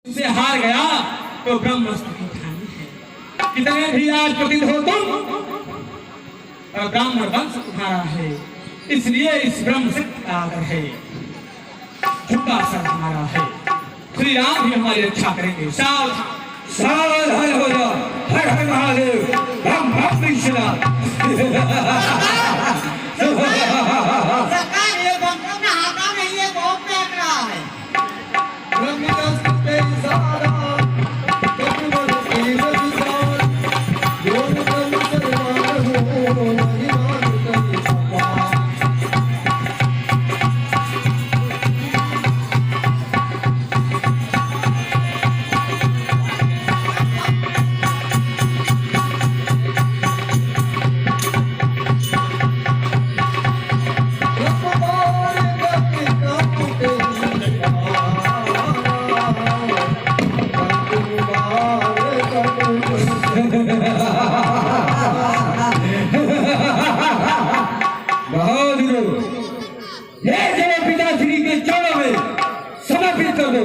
से हार गया तो ब्रह्मस्त्र की ठानी है। कितने भी आज प्रतीत हो तुम, ब्राह्मण वंश तुम्हारा है, इसलिए इस ब्रह्म से आदर है। झुका सर हमारा है, श्री राम भी हमारी रक्षा करेंगे। सावधान हो जा। हर हर महादेव, हम भक्त विश्वनाथ। सरकार ये बंकर में हाथा नहीं है, बहुत फेंक रहा है। बहादुर, ये जब पिताश्री के चरणों में समर्पित कर दो।